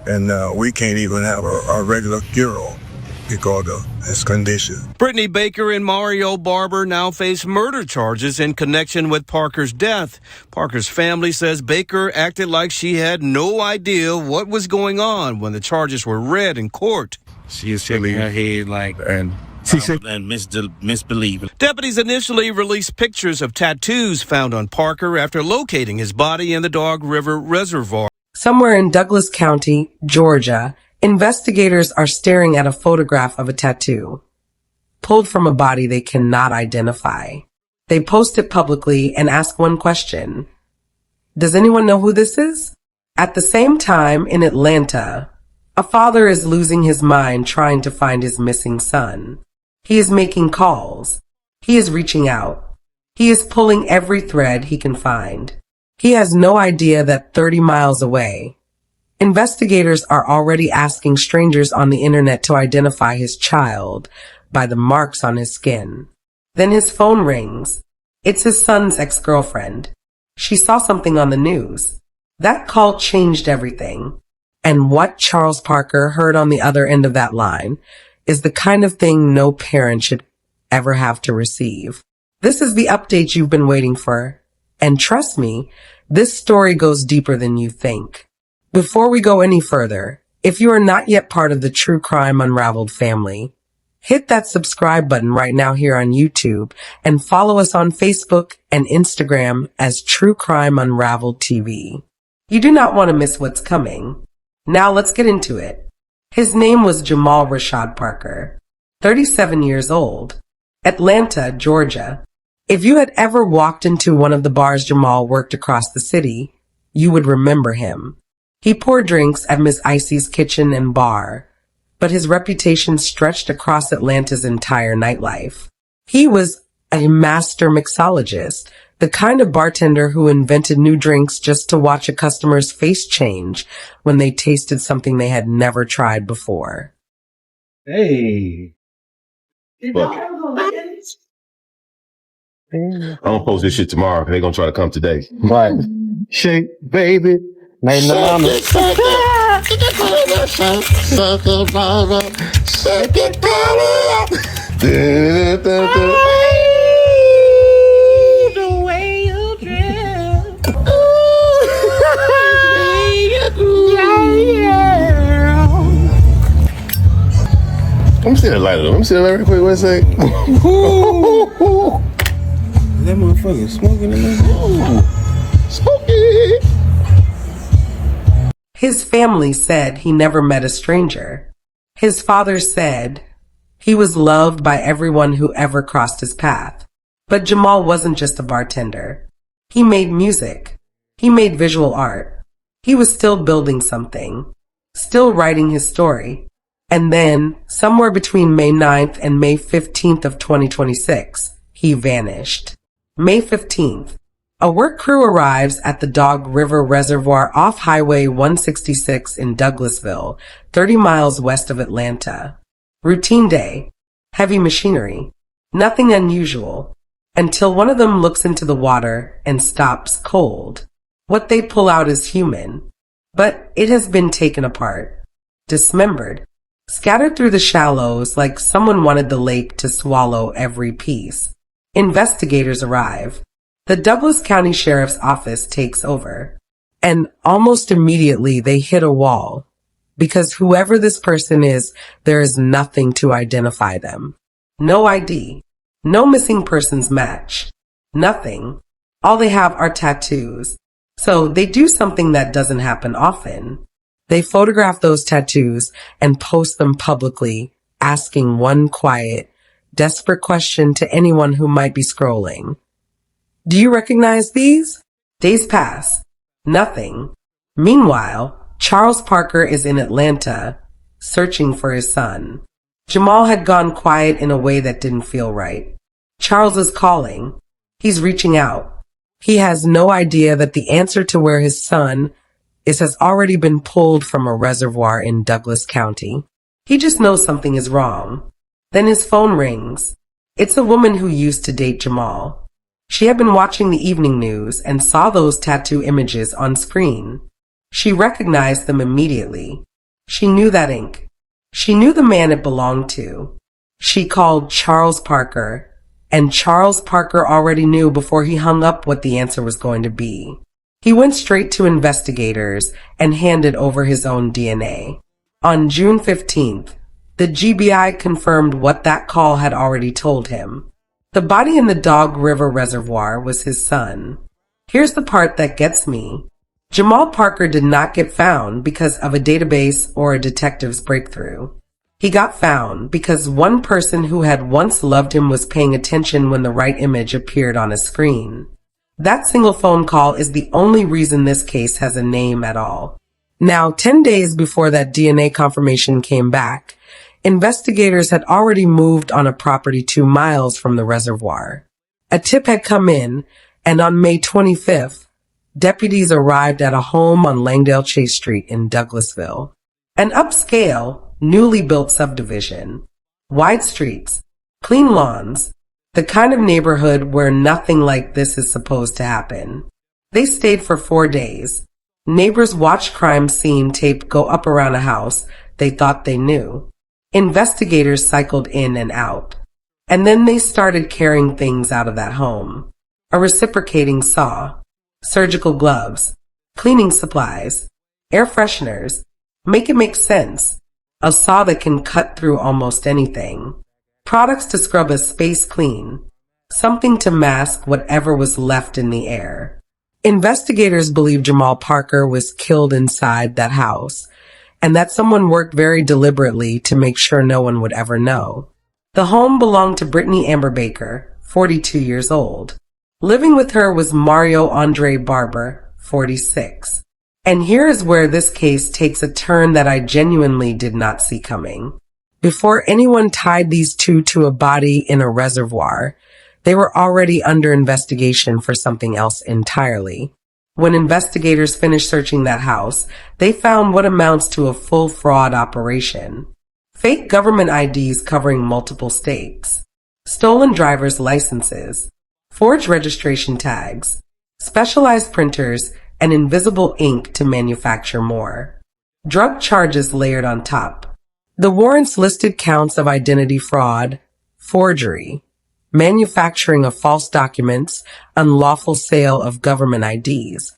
and we can't even have a regular funeral because of his condition. Brittany Baker and Mario Barber now face murder charges in connection with Parker's death. Parker's family says Baker acted like she had no idea what was going on when the charges were read in court. She is shaking her head like and misbelieving. Deputies initially released pictures of tattoos found on Parker after locating his body in the Dog River Reservoir. Somewhere in Douglas County, Georgia, investigators are staring at a photograph of a tattoo pulled from a body they cannot identify. They post it publicly and ask one question. Does anyone know who this is? At the same time, in Atlanta, a father is losing his mind trying to find his missing son. He is making calls. He is reaching out. He is pulling every thread he can find. He has no idea that 30 miles away, investigators are already asking strangers on the internet to identify his child by the marks on his skin. Then his phone rings. It's his son's ex-girlfriend. She saw something on the news. That call changed everything. And what Charles Parker heard on the other end of that line is the kind of thing no parent should ever have to receive. This is the update you've been waiting for. And trust me, this story goes deeper than you think. Before we go any further, if you are not yet part of the True Crime Unraveled family, hit that subscribe button right now here on YouTube and follow us on Facebook and Instagram as True Crime Unraveled TV. You do not want to miss what's coming. Now let's get into it. His name was Jamal Rashad Parker, 37 years old, Atlanta, Georgia. If you had ever walked into one of the bars Jamal worked across the city, you would remember him. He poured drinks at Miss Icy's kitchen and bar, but his reputation stretched across Atlanta's entire nightlife. He was a master mixologist, the kind of bartender who invented new drinks just to watch a customer's face change when they tasted something they had never tried before. Hey. I'm gonna post this shit tomorrow. They're gonna try to come today. Right. Shake, baby. Shake it, shake it, shake it, baby. Shake it, baby. The way you dress. Let me see that lighter. Let me see that lighter real quick. One sec. That motherfucker smoking in there. Spooky. His family said he never met a stranger. His father said he was loved by everyone who ever crossed his path. But Jamal wasn't just a bartender. He made music. He made visual art. He was still building something, still writing his story. And then, somewhere between May 9th and May 15th of 2026, he vanished. May 15th, a work crew arrives at the Dog River Reservoir off Highway 166 in Douglasville, 30 miles west of Atlanta. Routine day, heavy machinery, nothing unusual, until one of them looks into the water and stops cold. What they pull out is human, but it has been taken apart, dismembered, scattered through the shallows like someone wanted the lake to swallow every piece. Investigators arrive. The Douglas County Sheriff's Office takes over. And almost immediately they hit a wall. Because whoever this person is, there is nothing to identify them. No ID. No missing persons match. Nothing. All they have are tattoos. So they do something that doesn't happen often. They photograph those tattoos and post them publicly, asking one quiet, desperate question to anyone who might be scrolling. Do you recognize these? Days pass. Nothing. Meanwhile, Charles Parker is in Atlanta, searching for his son. Jamal had gone quiet in a way that didn't feel right. Charles is calling. He's reaching out. He has no idea that the answer to where his son has already been pulled from a reservoir in Douglas County. He just knows something is wrong. Then his phone rings. It's a woman who used to date Jamal. She had been watching the evening news and saw those tattoo images on screen. She recognized them immediately. She knew that ink. She knew the man it belonged to. She called Charles Parker, and Charles Parker already knew before he hung up what the answer was going to be. He went straight to investigators and handed over his own DNA. On June 15th, the GBI confirmed what that call had already told him. The body in the Dog River Reservoir was his son. Here's the part that gets me. Jamal Parker did not get found because of a database or a detective's breakthrough. He got found because one person who had once loved him was paying attention when the right image appeared on a screen. That single phone call is the only reason this case has a name at all. Now, 10 days before that DNA confirmation came back, investigators had already moved on a property 2 miles from the reservoir. A tip had come in, and on May 25th, deputies arrived at a home on Langdale Chase Street in Douglasville. An upscale, newly built subdivision. Wide streets, clean lawns, the kind of neighborhood where nothing like this is supposed to happen. They stayed for 4 days. Neighbors watched crime scene tape go up around a house they thought they knew. Investigators cycled in and out. And then they started carrying things out of that home. A reciprocating saw, surgical gloves, cleaning supplies, air fresheners. Make it make sense. A saw that can cut through almost anything. Products to scrub a space clean. Something to mask whatever was left in the air. Investigators believe Jamal Parker was killed inside that house, and that someone worked very deliberately to make sure no one would ever know. The home belonged to Brittany Amber Baker, 42 years old. Living with her was Mario Andre Barber, 46. And here is where this case takes a turn that I genuinely did not see coming. Before anyone tied these two to a body in a reservoir, they were already under investigation for something else entirely. When investigators finished searching that house, they found what amounts to a full fraud operation. Fake government IDs covering multiple states, stolen driver's licenses, forged registration tags, specialized printers, and invisible ink to manufacture more. Drug charges layered on top. The warrants listed counts of identity fraud, forgery, manufacturing of false documents, unlawful sale of government IDs.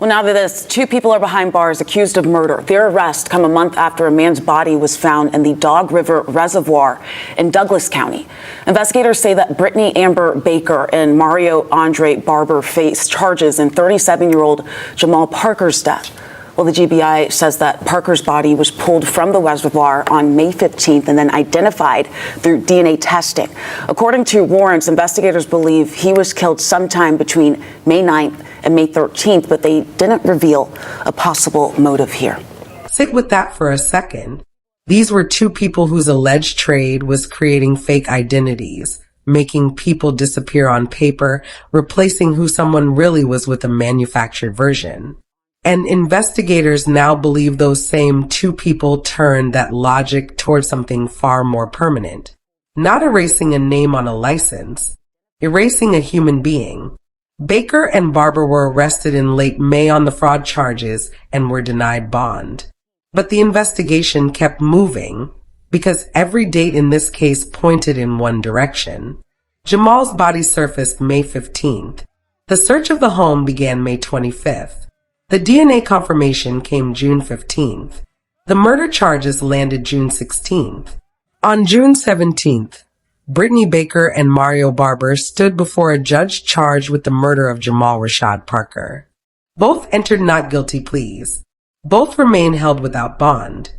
Well, now to this, 2 people are behind bars accused of murder. Their arrest come a month after a man's body was found in the Dog River Reservoir in Douglas County. Investigators say that Brittany Amber Baker and Mario Andre Barber face charges in 37-year-old Jamal Parker's death. Well, the GBI says that Parker's body was pulled from the reservoir on May 15th and then identified through DNA testing. According to warrants, investigators believe he was killed sometime between May 9th and May 13th, but they didn't reveal a possible motive here. Sit with that for a second. These were 2 people whose alleged trade was creating fake identities, making people disappear on paper, replacing who someone really was with a manufactured version. And investigators now believe those same 2 people turned that logic towards something far more permanent. Not erasing a name on a license, erasing a human being. Baker and Barber were arrested in late May on the fraud charges and were denied bond. But the investigation kept moving because every date in this case pointed in one direction. Jamal's body surfaced May 15th. The search of the home began May 25th. The DNA confirmation came June 15th. The murder charges landed June 16th. On June 17th, Brittany Baker and Mario Barber stood before a judge charged with the murder of Jamal Rashad Parker. Both entered not guilty pleas. Both remain held without bond.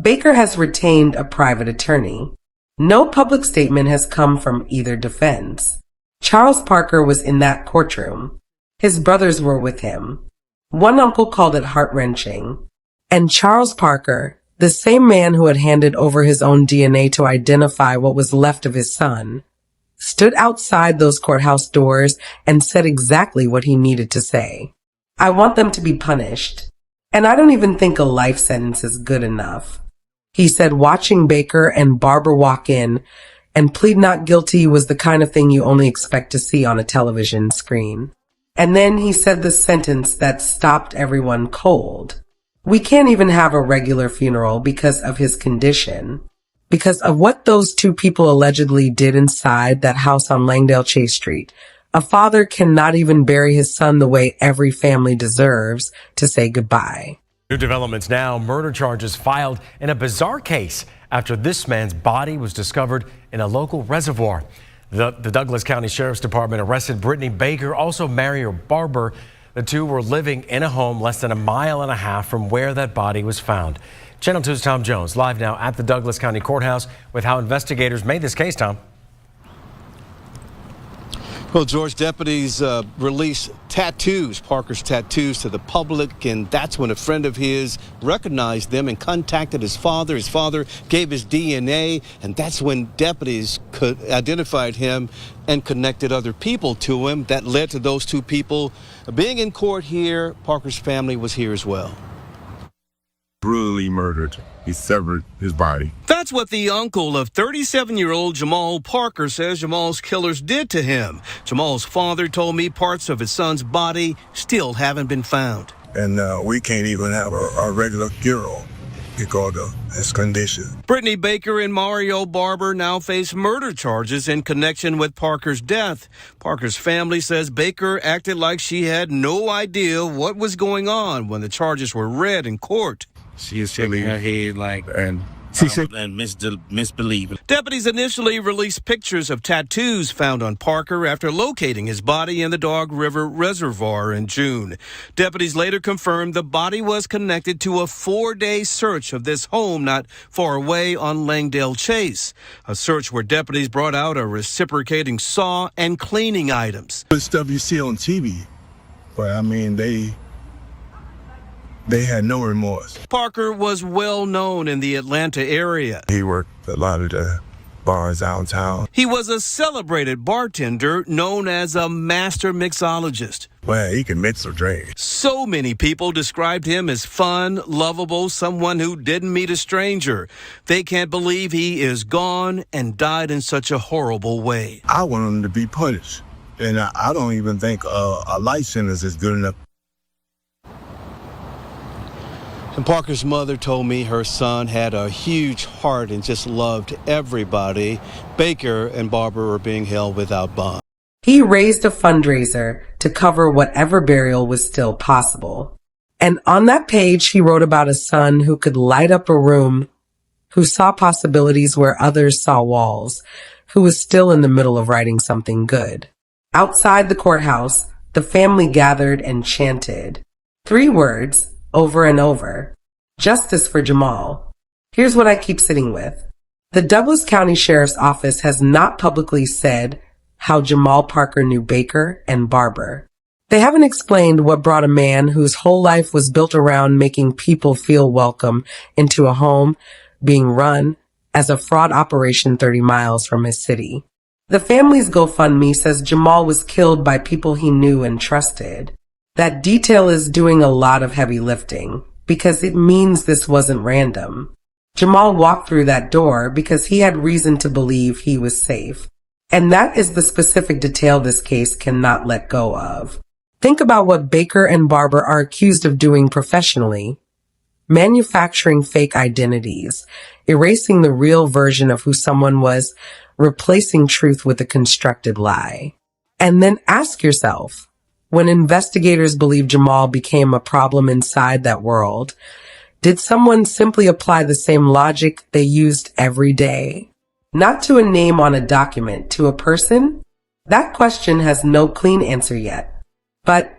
Baker has retained a private attorney. No public statement has come from either defense. Charles Parker was in that courtroom. His brothers were with him. One uncle called it heart-wrenching. And Charles Parker, the same man who had handed over his own DNA to identify what was left of his son, stood outside those courthouse doors and said exactly what he needed to say. I want them to be punished. And I don't even think a life sentence is good enough. He said watching Baker and Barber walk in and plead not guilty was the kind of thing you only expect to see on a television screen. And then he said the sentence that stopped everyone cold. We can't even have a regular funeral because of his condition. Because of what those two people allegedly did inside that house on Langdale Chase Street. A father cannot even bury his son the way every family deserves to say goodbye. New developments now, murder charges filed in a bizarre case after this man's body was discovered in a local reservoir. The Douglas County Sheriff's Department arrested Brittany Baker, also Mario Barber. The two were living in a home less than a mile and a half from where that body was found. Channel 2's Tom Jones live now at the Douglas County Courthouse with how investigators made this case, Tom. Well, George, deputies released tattoos, Parker's tattoos, to the public, and that's when a friend of his recognized them and contacted his father. His father gave his DNA, and that's when deputies identified him and connected other people to him. That led to those two people being in court here. Parker's family was here as well. Brutally murdered. He severed his body. That's what the uncle of 37-year-old Jamal Parker says Jamal's killers did to him. Jamal's father told me parts of his son's body still haven't been found. And we can't even have a regular funeral because of his condition. Brittany Baker and Mario Barber now face murder charges in connection with Parker's death. Parker's family says Baker acted like she had no idea what was going on when the charges were read in court. She is shaking her head like And misbelieving. Deputies initially released pictures of tattoos found on Parker after locating his body in the Dog River Reservoir in June. Deputies later confirmed the body was connected to a 4-day search of this home not far away on Langdale Chase, a search where deputies brought out a reciprocating saw and cleaning items. the stuff you see on TV, but I mean, they had no remorse. Parker was well known in the Atlanta area. He worked a lot of the bars downtown. He was a celebrated bartender known as a master mixologist. Well, he can mix or drink. So many people described him as fun, lovable, someone who didn't meet a stranger. They can't believe he is gone and died in such a horrible way. I want him to be punished. And I don't even think a life sentence is good enough. And Parker's mother told me her son had a huge heart and just loved everybody. Baker and Barber are being held without bond. He raised a fundraiser to cover whatever burial was still possible. And on that page, he wrote about a son who could light up a room, who saw possibilities where others saw walls, who was still in the middle of writing something good. Outside the courthouse, the family gathered and chanted 3 words over and over: justice for Jamal. Here's what I keep sitting with. The Douglas County Sheriff's Office has not publicly said how Jamal Parker knew Baker and Barber. They haven't explained what brought a man whose whole life was built around making people feel welcome into a home being run as a fraud operation 30 miles from his city. The family's GoFundMe says Jamal was killed by people he knew and trusted. That detail is doing a lot of heavy lifting because it means this wasn't random. Jamal walked through that door because he had reason to believe he was safe. And that is the specific detail this case cannot let go of. Think about what Baker and Barber are accused of doing professionally. Manufacturing fake identities, erasing the real version of who someone was, replacing truth with a constructed lie. And then ask yourself, when investigators believe Jamal became a problem inside that world, did someone simply apply the same logic they used every day? Not to a name on a document, to a person? That question has no clean answer yet. But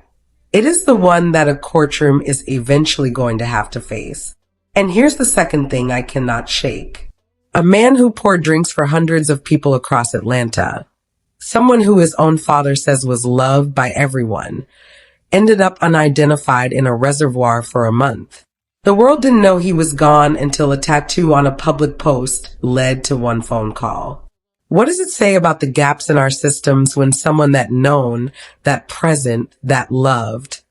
it is the one that a courtroom is eventually going to have to face. And here's the second thing I cannot shake. A man who poured drinks for hundreds of people across Atlanta, someone who his own father says was loved by everyone, ended up unidentified in a reservoir for a month. The world didn't know he was gone until a tattoo on a public post led to one phone call. What does it say about the gaps in our systems when someone that known, that present, that loved,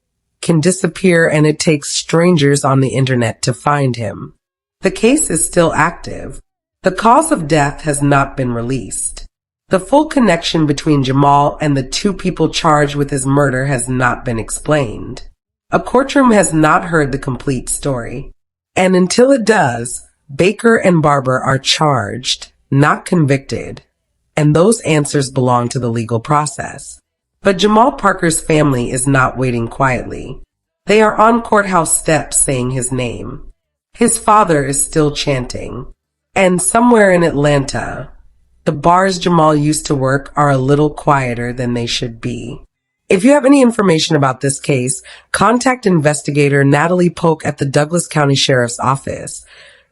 can disappear and it takes strangers on the internet to find him? The case is still active. The cause of death has not been released. The full connection between Jamal and the 2 people charged with his murder has not been explained. A courtroom has not heard the complete story. And until it does, Baker and Barber are charged, not convicted. And those answers belong to the legal process. But Jamal Parker's family is not waiting quietly. They are on courthouse steps saying his name. His father is still chanting. And somewhere in Atlanta, the bars Jamal used to work are a little quieter than they should be. If you have any information about this case, contact investigator Natalie Polk at the Douglas County Sheriff's Office,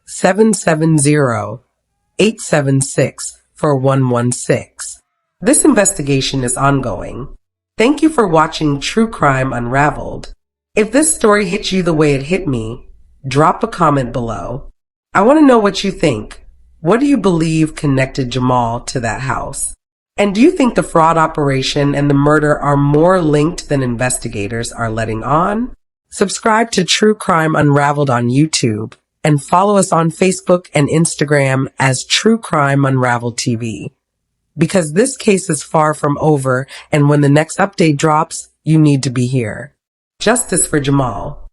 770-876-4116. This investigation is ongoing. Thank you for watching True Crime Unraveled. If this story hit you the way it hit me, drop a comment below. I want to know what you think. What do you believe connected Jamal to that house? And do you think the fraud operation and the murder are more linked than investigators are letting on? Subscribe to True Crime Unraveled on YouTube and follow us on Facebook and Instagram as True Crime Unraveled TV. Because this case is far from over, and when the next update drops, you need to be here. Justice for Jamal.